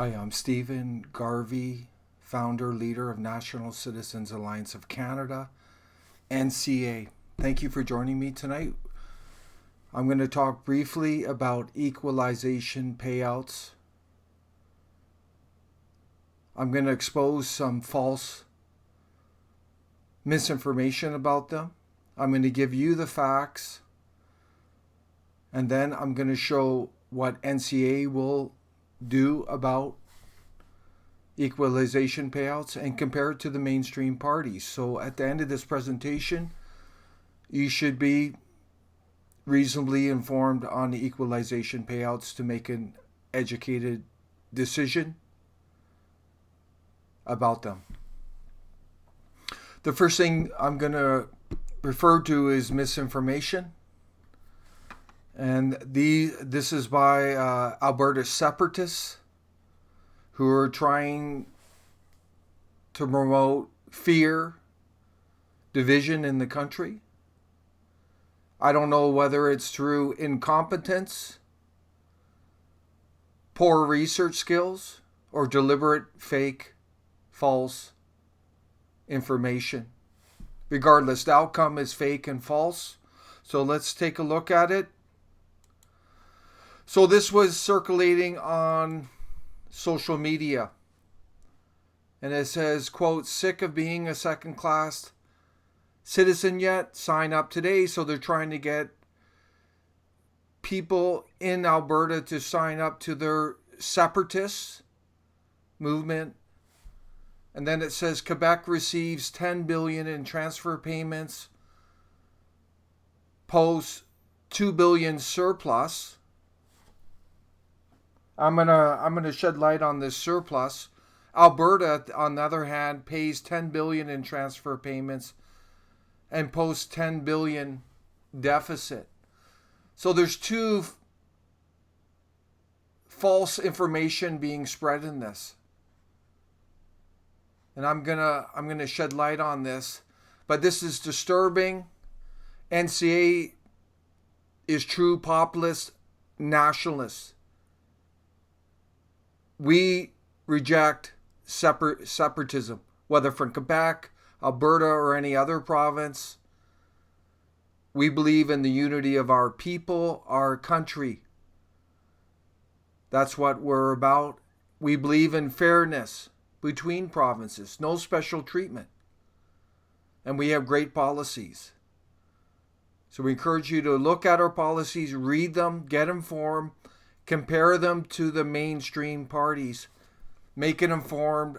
Hi, I'm Stephen Garvey, founder, leader of National Citizens Alliance of Canada, NCA. Thank you for joining me tonight. I'm going to talk briefly about equalization payouts. I'm going to expose some false misinformation about them. I'm going to give you the facts, and then I'm going to show what NCA will do about equalization payouts and compare it to the mainstream parties. So at the end of this presentation, you should be reasonably informed on the equalization payouts to make an educated decision about them. The first thing I'm going to refer to is misinformation. And this is by Alberta separatists who are trying to promote fear, division in the country. I don't know whether it's through incompetence, poor research skills, or deliberate fake, false information. Regardless, the outcome is fake and false. So let's take a look at it. So this was circulating on social media. And it says, quote, "Sick of being a second-class citizen yet? Sign up today." So they're trying to get people in Alberta to sign up to their separatist movement. And then it says Quebec receives $10 billion in transfer payments, post $2 billion surplus. I'm gonna shed light on this surplus. Alberta, on the other hand, pays $10 billion in transfer payments and posts $10 billion deficit. So there's two false information being spread in this. And I'm gonna shed light on this, but this is disturbing. NCA is true populist nationalists. We reject separatism, whether from Quebec, Alberta, or any other province. We believe in the unity of our people, our country. That's what we're about. We believe in fairness between provinces, no special treatment. And we have great policies. So we encourage you to look at our policies, read them, get informed, compare them to the mainstream parties, make an informed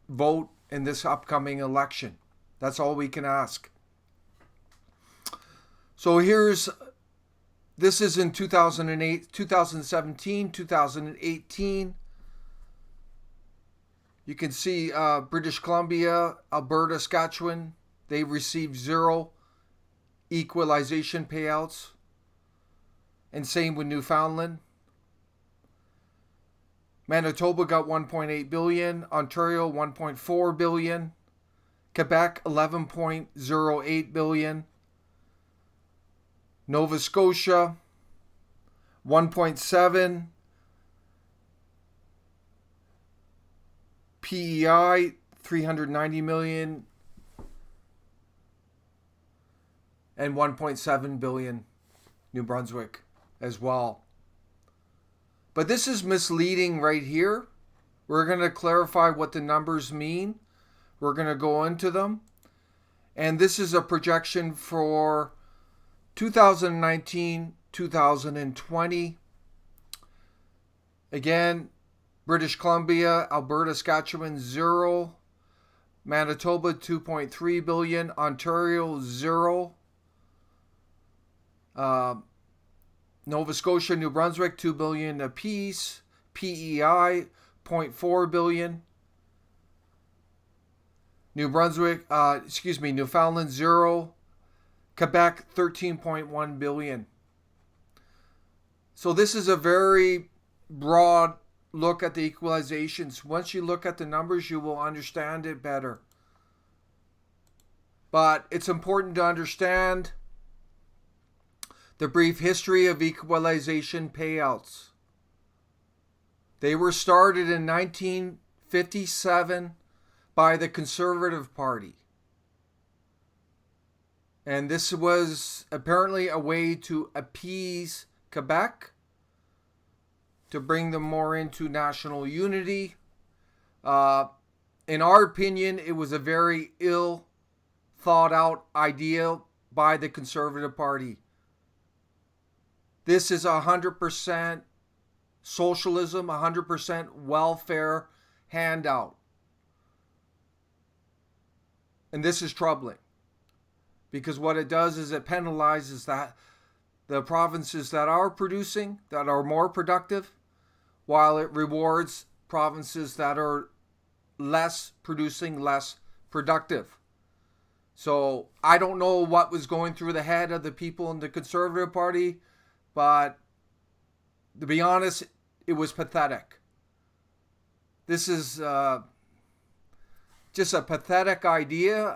vote in this upcoming election. That's all we can ask. So this is in 2008, 2017, 2018. You can see British Columbia, Alberta, Saskatchewan, they received 0 equalization payouts. And same with Newfoundland. Manitoba got $1.8 billion, Ontario $1.4 billion, Quebec $11.08 billion, Nova Scotia $1.7, PEI $390 million, and $1.7 billion New Brunswick as well. But this is misleading right here. We're going to clarify what the numbers mean. We're going to go into them. And this is a projection for 2019, 2020. Again, British Columbia, Alberta, Saskatchewan, 0. Manitoba, $2.3 billion. Ontario, 0. Nova Scotia, New Brunswick, $2 billion apiece. PEI, $0.4 billion. Newfoundland, 0. Quebec, $13.1 billion. So this is a very broad look at the equalizations. Once you look at the numbers, you will understand it better. But it's important to understand the brief history of equalization payouts. They were started in 1957 by the Conservative Party. And this was apparently a way to appease Quebec, to bring them more into national unity. In our opinion, it was a very ill thought out idea by the Conservative Party. This is 100% socialism, 100% welfare handout. And this is troubling, because what it does is it penalizes that the provinces that are producing, that are more productive, while it rewards provinces that are less producing, less productive. So I don't know what was going through the head of the people in the Conservative Party, but to be honest, it was pathetic. This is just a pathetic idea.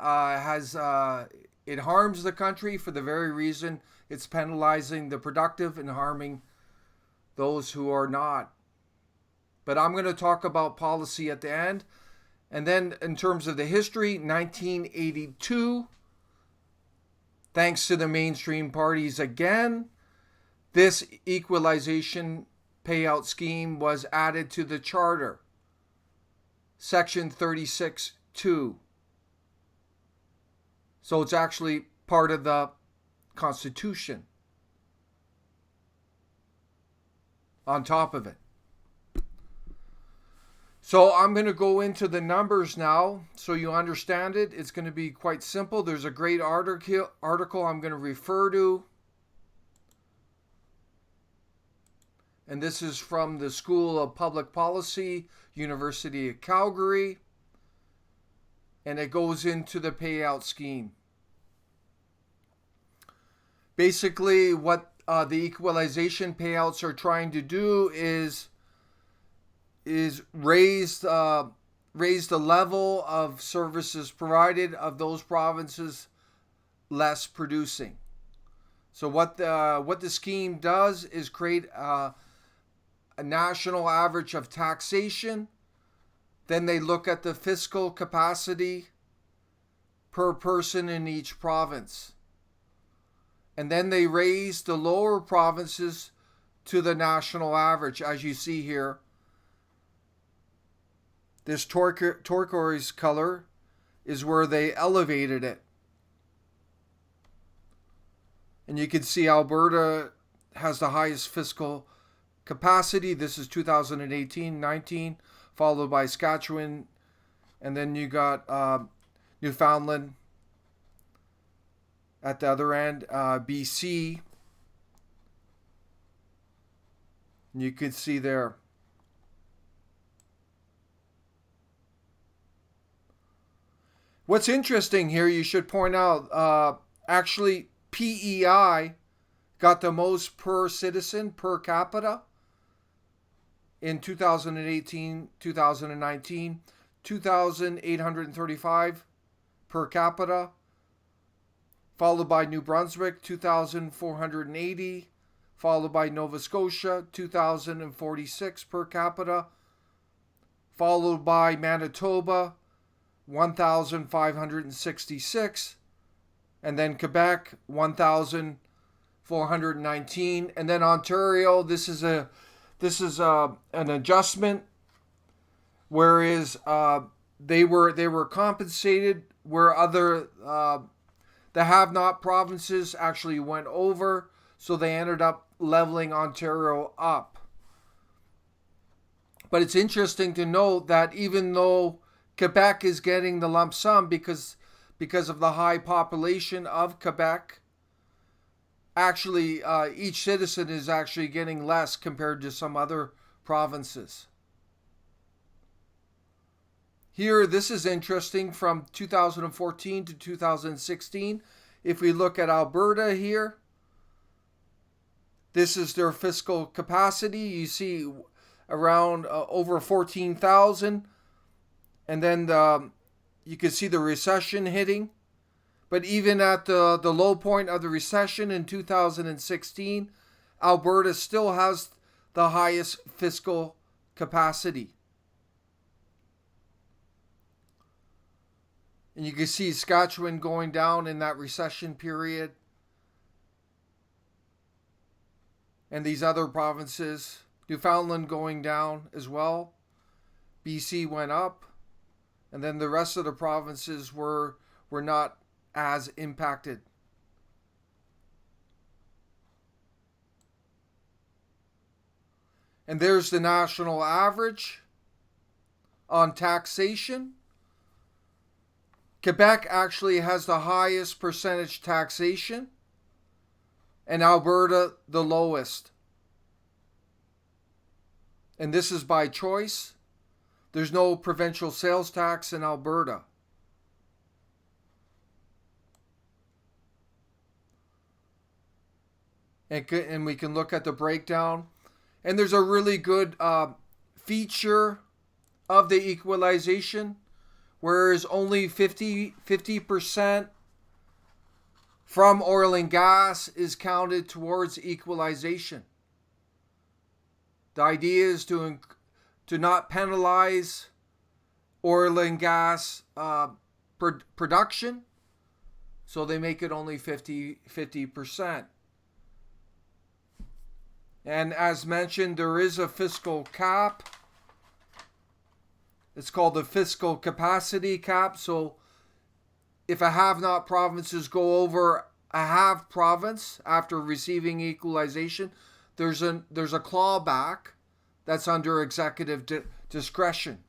It harms the country for the very reason it's penalizing the productive and harming those who are not. But I'm going to talk about policy at the end. And then in terms of the history, 1982, thanks to the mainstream parties again, this equalization payout scheme was added to the charter. Section 36(2). So it's actually part of the Constitution on top of it. So I'm going to go into the numbers now so you understand it. It's going to be quite simple. There's a great article I'm going to refer to. And this is from the School of Public Policy, University of Calgary. And it goes into the payout scheme. Basically, what the equalization payouts are trying to do is raise the level of services provided of those provinces less producing. So what the scheme does is create a national average of taxation. Then they look at the fiscal capacity per person in each province. And then they raise the lower provinces to the national average, as you see here. This turquoise color is where they elevated it. And you can see Alberta has the highest fiscal capacity. This is 2018-19, followed by Saskatchewan. And then you got Newfoundland at the other end, BC. And you can see there. What's interesting here, you should point out, actually PEI got the most per citizen per capita in 2018, 2019, 2,835 per capita, followed by New Brunswick, 2,480, followed by Nova Scotia, 2,046 per capita, followed by Manitoba, 1,566, and then Quebec, 1,419, and then Ontario. This is an adjustment, whereas they were compensated where other the have-not provinces actually went over, so they ended up leveling Ontario up. But it's interesting to note that even though Quebec is getting the lump sum because of the high population of Quebec, actually each citizen is actually getting less compared to some other provinces. Here, this is interesting from 2014 to 2016. If we look at Alberta here, this is their fiscal capacity. You see around over 14,000. And then you can see the recession hitting. But even at the low point of the recession in 2016, Alberta still has the highest fiscal capacity. And you can see Saskatchewan going down in that recession period. And these other provinces, Newfoundland going down as well. BC went up. And then the rest of the provinces were not as impacted. And there's the national average on taxation. Quebec actually has the highest percentage taxation, and Alberta the lowest. And this is by choice. There's no provincial sales tax in Alberta. And we can look at the breakdown. And there's a really good feature of the equalization, whereas only 50% from oil and gas is counted towards equalization. The idea is to not penalize oil and gas production, so they make it only 50%. And as mentioned, there is a fiscal cap. It's called the fiscal capacity cap. So if a have-not provinces go over a have province after receiving equalization, there's a clawback that's under executive discretion.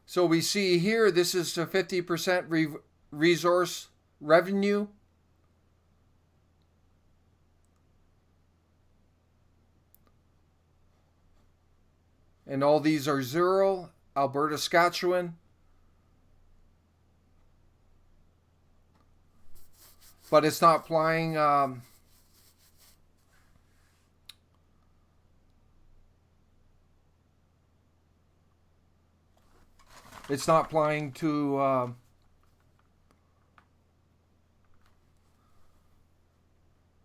So we see here, this is the 50% resource revenue. And all these are zero. Alberta, Saskatchewan. But it's not applying it's not applying to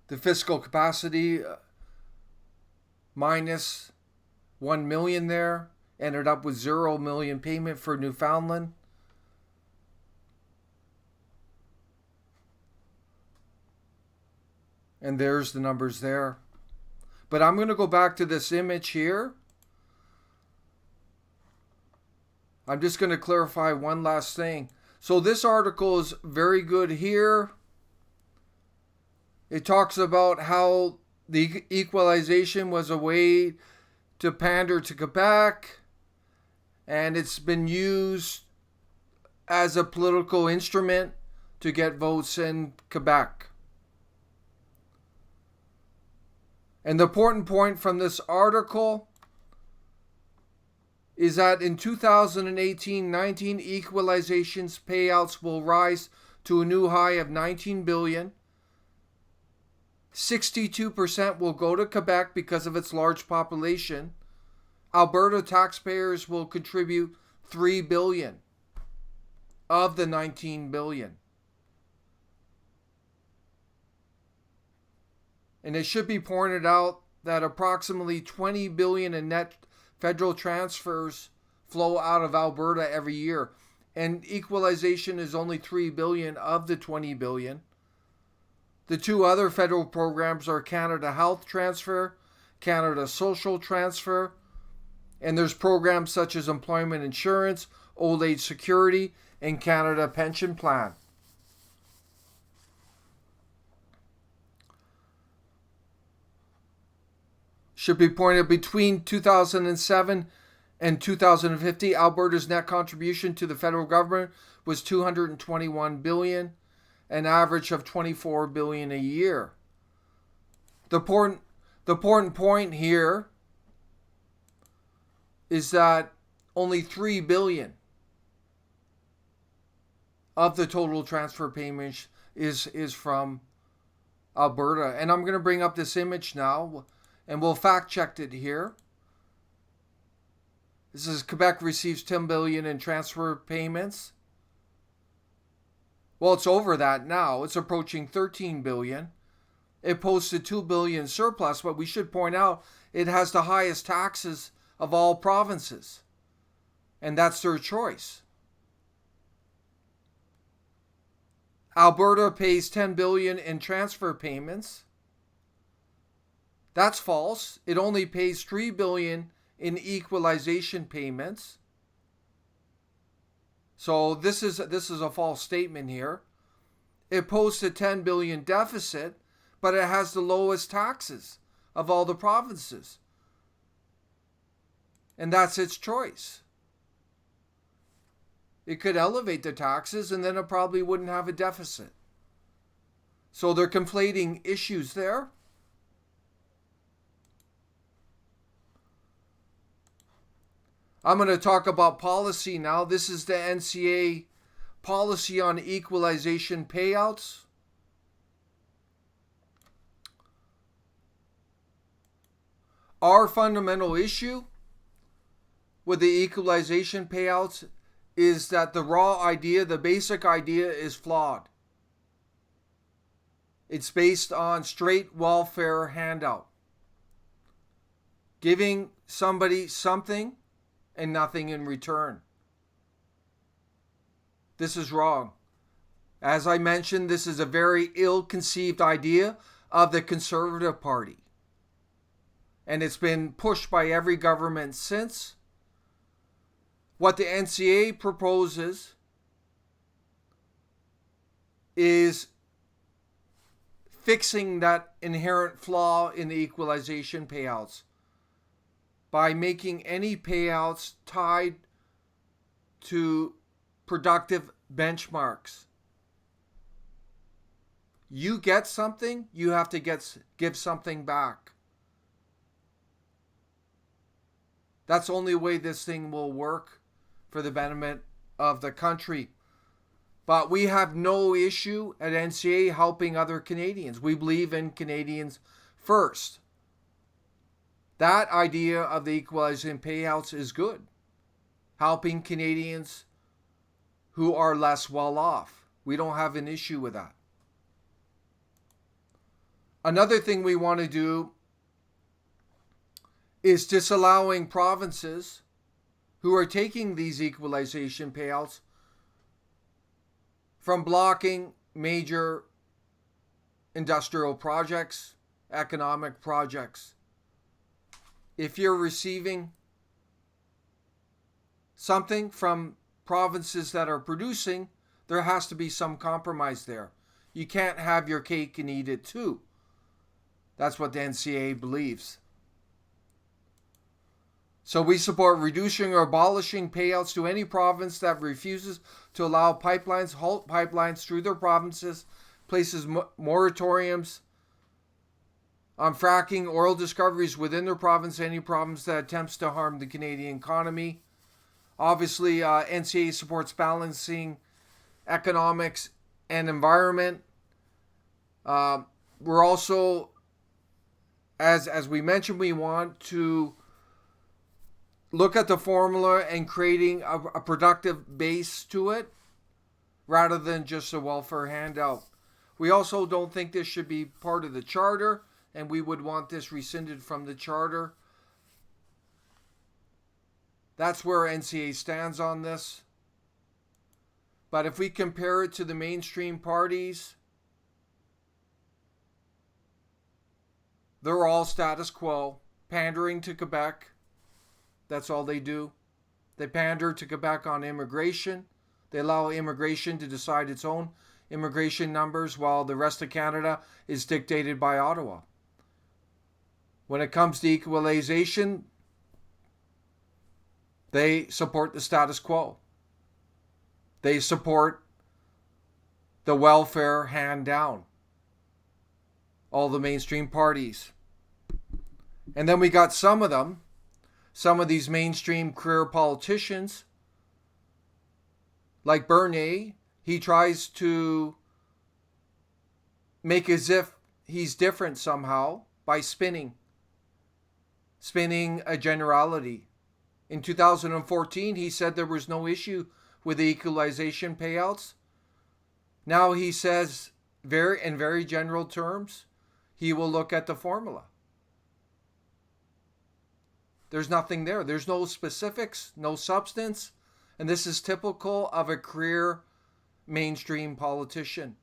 the fiscal capacity minus 1 million there. Ended up with 0 million payment for Newfoundland. And there's the numbers there. But I'm going to go back to this image here. I'm just going to clarify one last thing. So this article is very good here. It talks about how the equalization was a way to pander to Quebec, and it's been used as a political instrument to get votes in Quebec. And the important point from this article is that in 2018-19, equalization's payouts will rise to a new high of 19 billion. 62% will go to Quebec because of its large population. Alberta taxpayers will contribute 3 billion of the 19 billion. And it should be pointed out that approximately 20 billion in net federal transfers flow out of Alberta every year. And equalization is only 3 billion of the 20 billion. The two other federal programs are Canada Health Transfer, Canada Social Transfer, and there's programs such as Employment Insurance, Old Age Security, and Canada Pension Plan. Should be pointed between 2007 and 2050, Alberta's net contribution to the federal government was 221 billion, an average of 24 billion a year. The important point here is that only 3 billion of the total transfer payments is from Alberta. And I'm going to bring up this image now, and we'll fact check it here. This is Quebec receives 10 billion in transfer payments. Well, it's over that now. It's approaching 13 billion. It posted 2 billion surplus, but we should point out it has the highest taxes of all provinces. And that's their choice. Alberta pays 10 billion in transfer payments. That's false. It only pays 3 billion in equalization payments. So this is a false statement here. It posts a 10 billion deficit, but it has the lowest taxes of all the provinces. And that's its choice. It could elevate the taxes and then it probably wouldn't have a deficit. So they're conflating issues there. I'm going to talk about policy now. This is the NCA policy on equalization payouts. Our fundamental issue with the equalization payouts is that the raw idea, the basic idea, is flawed. It's based on straight welfare handout. Giving somebody something and nothing in return. This is wrong. As I mentioned, this is a very ill-conceived idea of the Conservative Party. And it's been pushed by every government since. What the NCA proposes is fixing that inherent flaw in the equalization payouts by making any payouts tied to productive benchmarks. You get something, you have to give something back. That's the only way this thing will work for the benefit of the country. But we have no issue at NCA helping other Canadians. We believe in Canadians first. That idea of the equalizing payouts is good. Helping Canadians who are less well off. We don't have an issue with that. Another thing we want to do is disallowing provinces who are taking these equalization payouts from blocking major industrial projects, economic projects. If you're receiving something from provinces that are producing, there has to be some compromise there. You can't have your cake and eat it too. That's what the NCA believes. So we support reducing or abolishing payouts to any province that refuses to allow pipelines, halt pipelines through their provinces, places moratoriums on fracking oil discoveries within their province, any province that attempts to harm the Canadian economy. Obviously, NCA supports balancing economics and environment. We're also, as we mentioned, we want to look at the formula and creating a productive base to it rather than just a welfare handout. We also don't think this should be part of the charter, and we would want this rescinded from the charter. That's where NCA stands on this. But if we compare it to the mainstream parties, they're all status quo, pandering to Quebec. That's all they do. They pander to Quebec on immigration. They allow immigration to decide its own immigration numbers, while the rest of Canada is dictated by Ottawa. When it comes to equalization, they support the status quo. They support the welfare hand down. All the mainstream parties. And then we got some of these mainstream career politicians, like Bernier. He tries to make as if he's different somehow by spinning a generality. In 2014, he said there was no issue with the equalization payouts. Now he says, in very general terms, he will look at the formula. There's nothing there. There's no specifics, no substance. And this is typical of a career mainstream politician.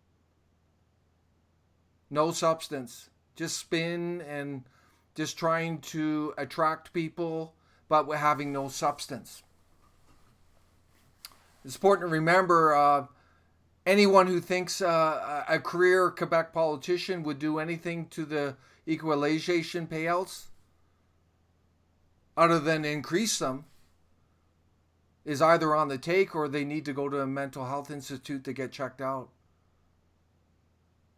No substance. Just spin and just trying to attract people, but having no substance. It's important to remember anyone who thinks a career Quebec politician would do anything to the equalization payouts other than increase them is either on the take or they need to go to a mental health institute to get checked out.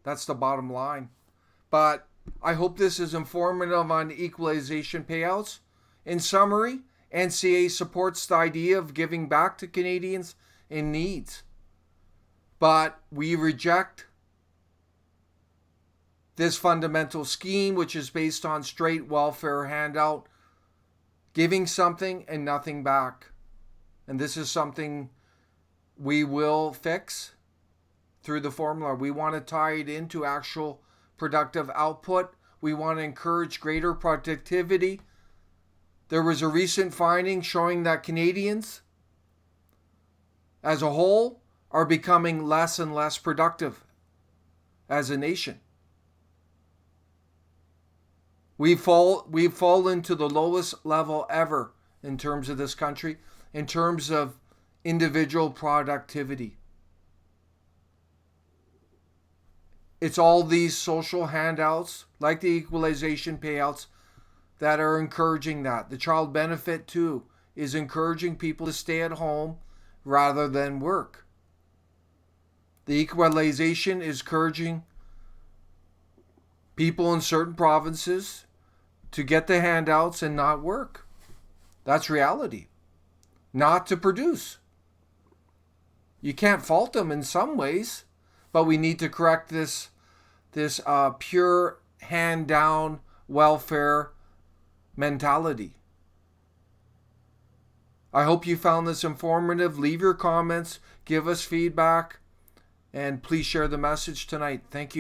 That's the bottom line. But I hope this is informative on equalization payouts. In summary, NCA supports the idea of giving back to Canadians in need. But we reject this fundamental scheme, which is based on straight welfare handout, giving something and nothing back. And this is something we will fix through the formula. We want to tie it into actual productive output. We want to encourage greater productivity. There was a recent finding showing that Canadians as a whole are becoming less and less productive as a nation. We've fallen to the lowest level ever in terms of this country, in terms of individual productivity. It's all these social handouts, like the equalization payouts, that are encouraging that. The child benefit, too, is encouraging people to stay at home rather than work. The equalization is encouraging people in certain provinces to get the handouts and not work. That's reality. Not to produce. You can't fault them in some ways, but we need to correct this pure hand-down welfare mentality. I hope you found this informative. Leave your comments, give us feedback, and please share the message tonight. Thank you.